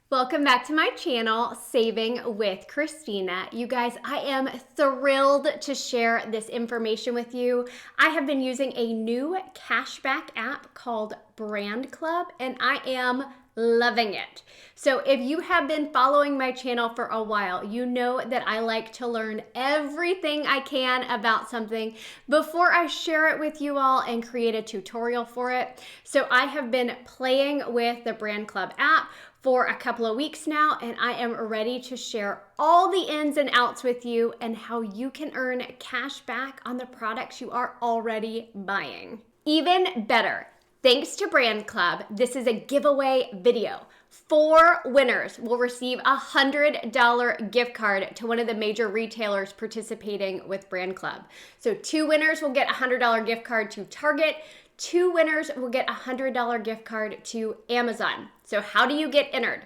Welcome back to my channel, Saving with Christina. You guys, I am thrilled to share this information with you. I have been using a new cashback app called Brandclub, and I am loving it. So if you have been following my channel for a while, you know that I like to learn everything I can about something before I share it with you all and create a tutorial for it. So I have been playing with the Brandclub app for a couple of weeks now, and I am ready to share all the ins and outs with you and how you can earn cash back on the products you are already buying. Even better, thanks to Brandclub, this is a giveaway video. 4 winners will receive a $100 gift card to one of the major retailers participating with Brandclub. So 2 winners will get a $100 gift card to Target. 2 winners will get a $100 gift card to Amazon. So how do you get entered?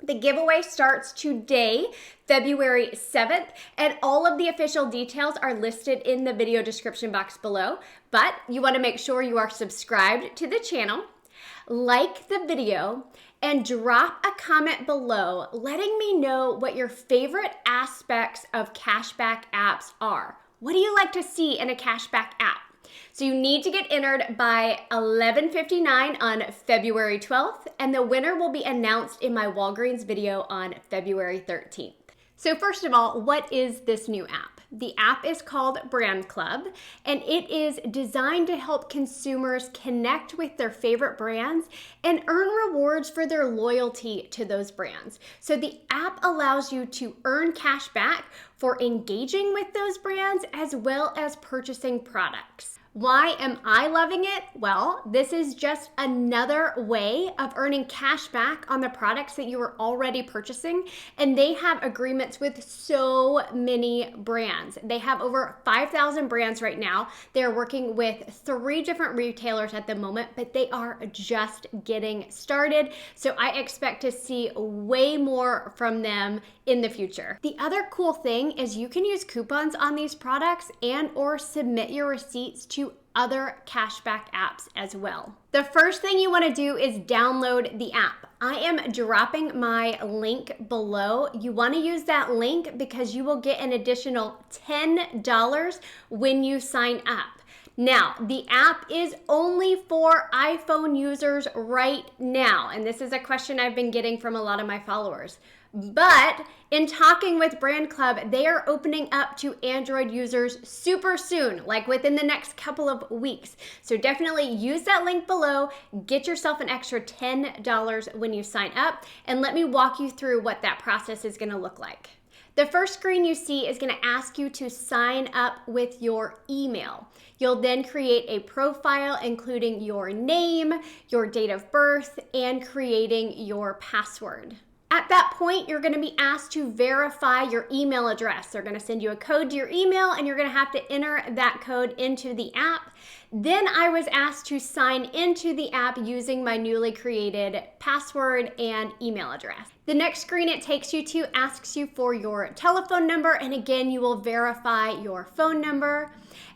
The giveaway starts today, February 7th, and all of the official details are listed in the video description box below. But you want to make sure you are subscribed to the channel, like the video, and drop a comment below letting me know what your favorite aspects of cashback apps are. What do you like to see in a cashback app? So you need to get entered by 11:59 on February 12th, and the winner will be announced in my Walgreens video on February 13th. So first of all, what is this new app? The app is called Brandclub, and it is designed to help consumers connect with their favorite brands and earn rewards for their loyalty to those brands. So the app allows you to earn cash back for engaging with those brands as well as purchasing products. Why am I loving it? Well, this is just another way of earning cash back on the products that you are already purchasing, and they have agreements with so many brands. They have over 5,000 brands right now. They're working with 3 different retailers at the moment, but they are just getting started. So I expect to see way more from them in the future. The other cool thing is you can use coupons on these products and or submit your receipts to other cashback apps as well. The first thing you want to do is download the app. I am dropping my link below. You want to use that link because you will get an additional $10 when you sign up. Now, the app is only for iPhone users right now, and this is a question I've been getting from a lot of my followers. But in talking with Brandclub, they are opening up to Android users super soon, like within the next couple of weeks. So definitely use that link below, get yourself an extra $10 when you sign up, and let me walk you through what that process is going to look like. The first screen you see is going to ask you to sign up with your email. You'll then create a profile including your name, your date of birth, and creating your password. At that point, you're going to be asked to verify your email address. They're going to send you a code to your email, and you're going to have to enter that code into the app. Then I was asked to sign into the app using my newly created password and email address. The next screen it takes you to asks you for your telephone number, and again, you will verify your phone number.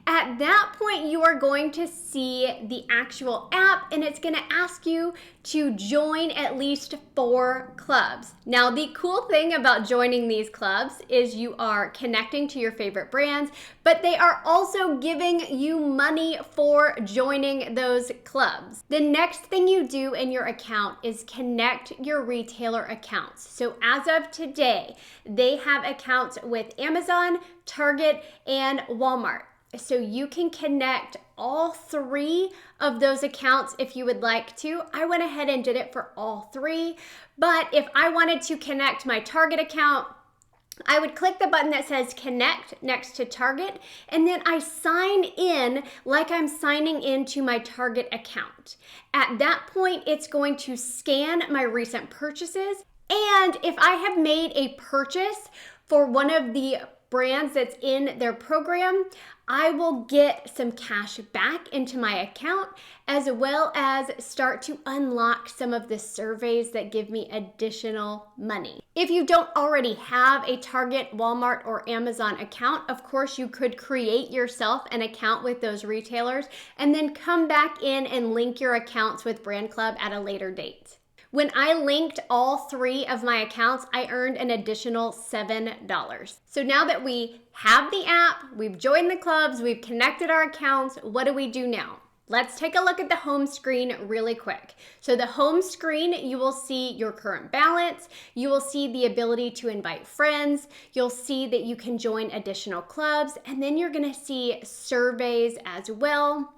At that point, you are going to see the actual app, and it's going to ask you to join at least 4 clubs. Now, the cool thing about joining these clubs is you are connecting to your favorite brands, but they are also giving you money for joining those clubs. The next thing you do in your account is connect your retailer accounts. So as of today, they have accounts with Amazon, Target, and Walmart. So you can connect all 3 of those accounts if you would like to. I went ahead and did it for all 3, but if I wanted to connect my Target account, I would click the button that says connect next to Target, and then I sign in like I'm signing into my Target account. At that point, it's going to scan my recent purchases, and if I have made a purchase for one of the brands that's in their program, I will get some cash back into my account, as well as start to unlock some of the surveys that give me additional money. If you don't already have a Target, Walmart, or Amazon account, of course you could create yourself an account with those retailers and then come back in and link your accounts with Brandclub at a later date. When I linked all 3 of my accounts, I earned an additional $7. So now that we have the app, we've joined the clubs, we've connected our accounts, what do we do now? Let's take a look at the home screen really quick. So the home screen, you will see your current balance. You will see the ability to invite friends. You'll see that you can join additional clubs, and then you're gonna see surveys as well.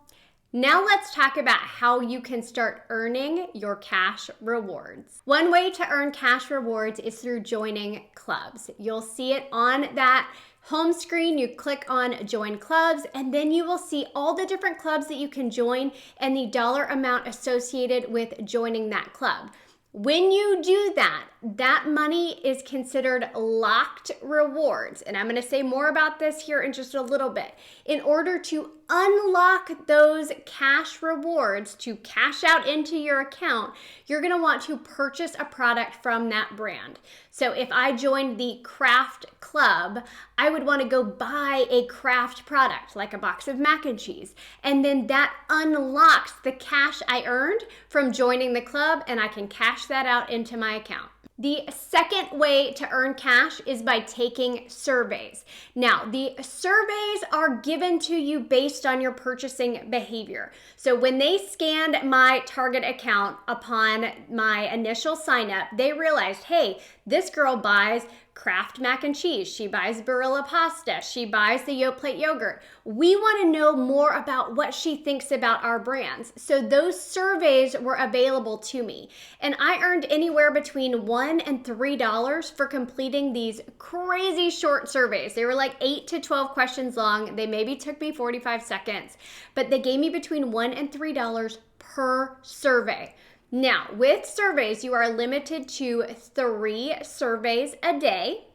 Now let's talk about how you can start earning your cash rewards. One way to earn cash rewards is through joining clubs. You'll see it on that home screen. You click on join clubs, and then you will see all the different clubs that you can join and the dollar amount associated with joining that club. When you do that, that money is considered locked rewards. And I'm going to say more about this here in just a little bit. In order to unlock those cash rewards to cash out into your account, you're going to want to purchase a product from that brand. So if I joined the craft club, I would want to go buy a craft product like a box of mac and cheese. And then that unlocks the cash I earned from joining the club, and I can cash that out into my account. The second way to earn cash is by taking surveys. Now, the surveys are given to you based on your purchasing behavior. So when they scanned my Target account upon my initial sign up, they realized, hey, this girl buys Kraft mac and cheese. She buys Barilla pasta. She buys the Yoplait yogurt. We want to know more about what she thinks about our brands. So those surveys were available to me. And I earned anywhere between $1 and $3 for completing these crazy short surveys. They were like 8 to 12 questions long. They maybe took me 45 seconds, but they gave me between $1 and $3 per survey. Now, with surveys, you are limited to 3 surveys a day.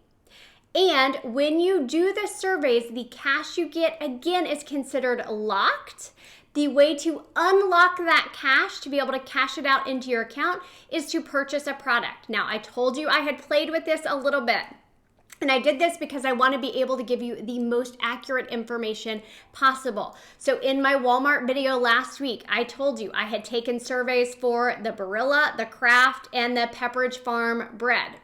And when you do the surveys, the cash you get, again, is considered locked. The way to unlock that cash to be able to cash it out into your account is to purchase a product. Now, I told you I had played with this a little bit. And I did this because I want to be able to give you the most accurate information possible. So in my Walmart video last week, I told you I had taken surveys for the Barilla, the Kraft, and the Pepperidge Farm bread.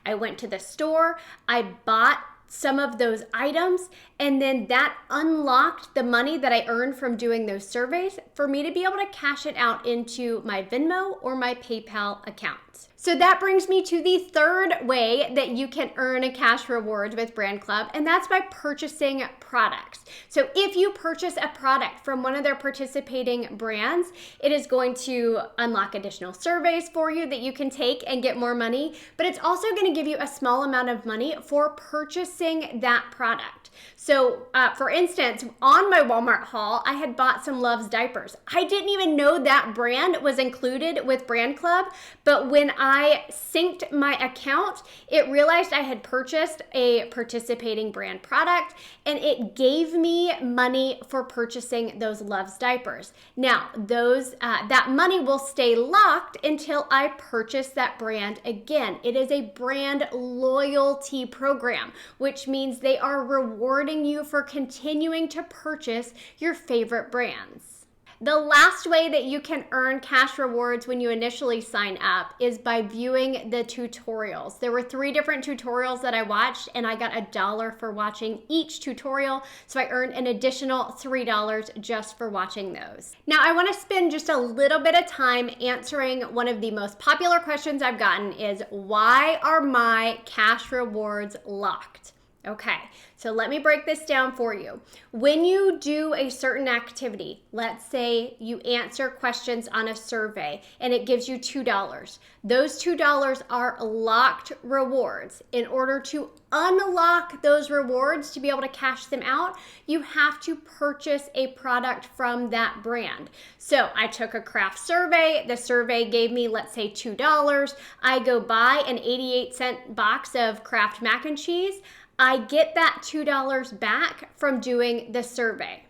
I went to the store, I bought some of those items, and then that unlocked the money that I earned from doing those surveys for me to be able to cash it out into my Venmo or my PayPal account. So that brings me to the third way that you can earn cash rewards with Brandclub, and that's by purchasing products. So if you purchase a product from one of their participating brands, it is going to unlock additional surveys for you that you can take and get more money, but it's also going to give you a small amount of money for purchasing that product. So for instance, on my Walmart haul, I had bought some Love's diapers. I didn't even know that brand was included with Brandclub, but when I synced my account, it realized I had purchased a participating brand product, and it gave me money for purchasing those Love's diapers. Now, that money will stay locked until I purchase that brand again. It is a brand loyalty program, which means they are rewarding you for continuing to purchase your favorite brands. The last way that you can earn cash rewards when you initially sign up is by viewing the tutorials. There were 3 different tutorials that I watched, and I got $1 for watching each tutorial, so I earned an additional $3 just for watching those. Now, I want to spend just a little bit of time answering one of the most popular questions I've gotten is, why are my cash rewards locked? Okay, so let me break this down for you. When you do a certain activity, let's say you answer questions on a survey and it gives you $2. Those $2 are locked rewards. In order to unlock those rewards to be able to cash them out, you have to purchase a product from that brand. So I took a craft survey. The survey gave me, let's say, $2. I go buy an 88-cent box of Kraft mac and cheese. I get that $2 back from doing the survey.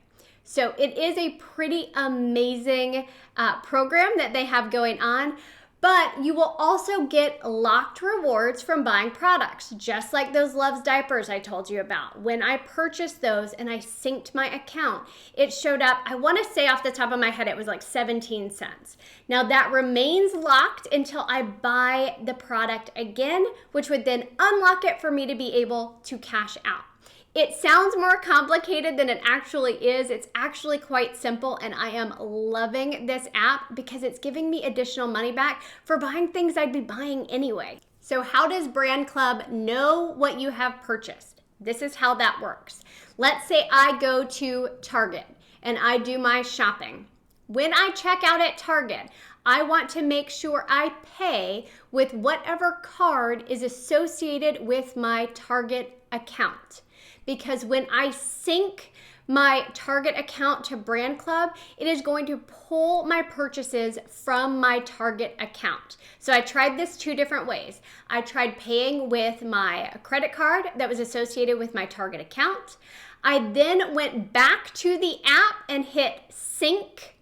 So it is a pretty amazing program that they have going on. But you will also get locked rewards from buying products, just like those Love's diapers I told you about. When I purchased those and I synced my account, it showed up, I want to say off the top of my head, it was like 17 cents. Now that remains locked until I buy the product again, which would then unlock it for me to be able to cash out. It sounds more complicated than it actually is. It's actually quite simple, and I am loving this app because it's giving me additional money back for buying things I'd be buying anyway. So how does Brandclub know what you have purchased? This is how that works. Let's say I go to Target and I do my shopping. When I check out at Target, I want to make sure I pay with whatever card is associated with my Target account. Because when I sync my Target account to Brandclub, it is going to pull my purchases from my Target account. So I tried this 2 different ways. I tried paying with my credit card that was associated with my Target account. I then went back to the app and hit sync.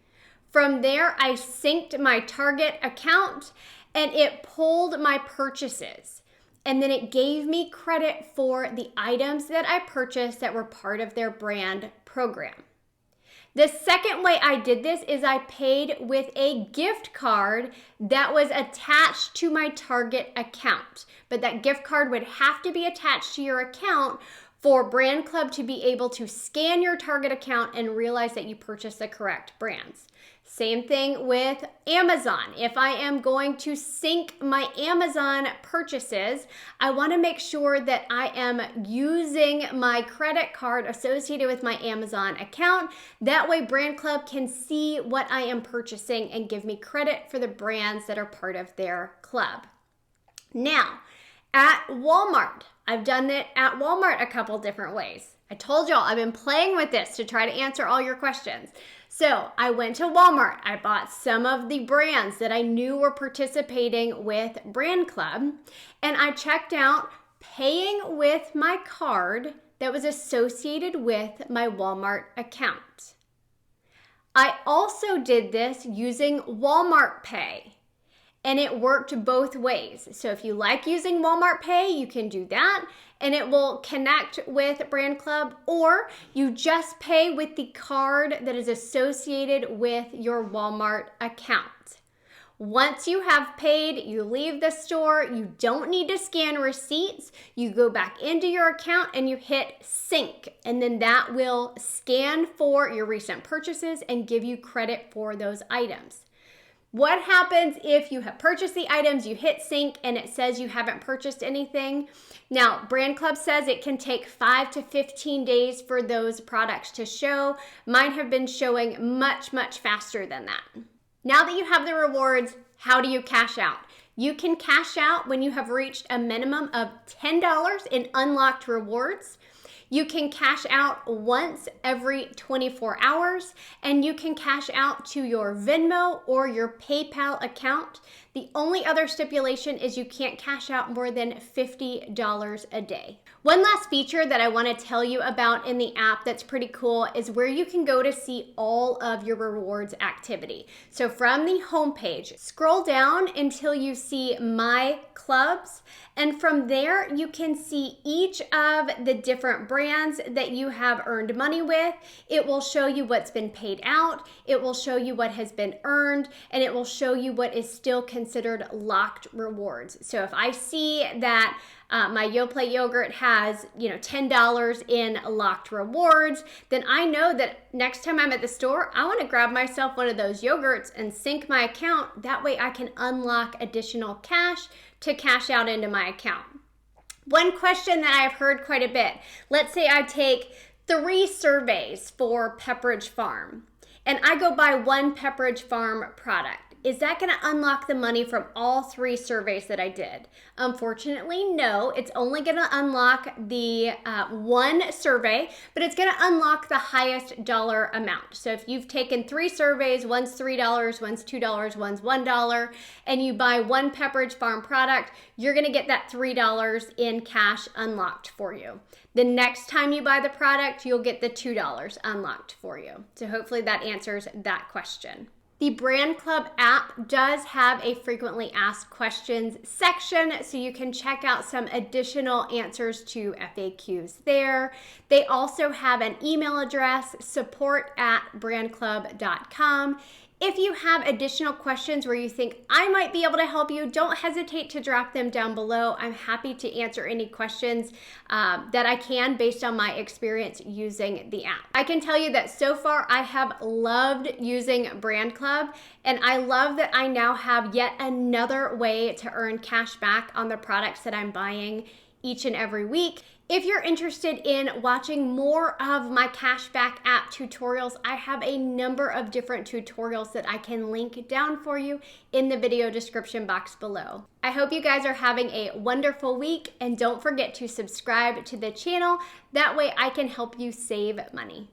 From there, I synced my Target account and it pulled my purchases. And then it gave me credit for the items that I purchased that were part of their brand program. The second way I did this is I paid with a gift card that was attached to my Target account. But that gift card would have to be attached to your account for Brandclub to be able to scan your Target account and realize that you purchased the correct brands. Same thing with Amazon. If I am going to sync my Amazon purchases, I want to make sure that I am using my credit card associated with my Amazon account. That way Brandclub can see what I am purchasing and give me credit for the brands that are part of their club. Now, at Walmart, I've done it at Walmart a couple different ways. I told y'all I've been playing with this to try to answer all your questions. So I went to Walmart. I bought some of the brands that I knew were participating with Brandclub, and I checked out paying with my card that was associated with my Walmart account. I also did this using Walmart Pay. And it worked both ways. So if you like using Walmart Pay, you can do that and it will connect with Brandclub, or you just pay with the card that is associated with your Walmart account. Once you have paid, you leave the store, you don't need to scan receipts, you go back into your account and you hit sync, and then that will scan for your recent purchases and give you credit for those items. What happens if you have purchased the items, you hit sync, and it says you haven't purchased anything? Now, Brandclub says it can take 5 to 15 days for those products to show. Mine have been showing much, much faster than that. Now that you have the rewards, how do you cash out? You can cash out when you have reached a minimum of $10 in unlocked rewards. You can cash out once every 24 hours, and you can cash out to your Venmo or your PayPal account. The only other stipulation is you can't cash out more than $50 a day. One last feature that I want to tell you about in the app that's pretty cool is where you can go to see all of your rewards activity. So from the homepage, scroll down until you see My Clubs, and from there you can see each of the different brands that you have earned money with. It will show you what's been paid out, it will show you what has been earned, and it will show you what is still considered locked rewards. So if I see that my Yoplait yogurt has, $10 in locked rewards, then I know that next time I'm at the store, I want to grab myself one of those yogurts and sync my account. That way I can unlock additional cash to cash out into my account. One question that I've heard quite a bit, let's say I take 3 surveys for Pepperidge Farm and I go buy one Pepperidge Farm product. Is that going to unlock the money from all 3 surveys that I did? Unfortunately, no. It's only going to unlock the one survey, but it's going to unlock the highest dollar amount. So if you've taken 3 surveys, one's $3, one's $2, one's $1, and you buy one Pepperidge Farm product, you're going to get that $3 in cash unlocked for you. The next time you buy the product, you'll get the $2 unlocked for you. So hopefully that answers that question. The Brandclub app does have a frequently asked questions section, so you can check out some additional answers to FAQs there. They also have an email address, support@brandclub.com. If you have additional questions where you think I might be able to help you, don't hesitate to drop them down below. I'm happy to answer any questions that I can based on my experience using the app. I can tell you that so far I have loved using Brandclub, and I love that I now have yet another way to earn cash back on the products that I'm buying each and every week. If you're interested in watching more of my cashback app tutorials, I have a number of different tutorials that I can link down for you in the video description box below. I hope you guys are having a wonderful week, and don't forget to subscribe to the channel. That way I can help you save money.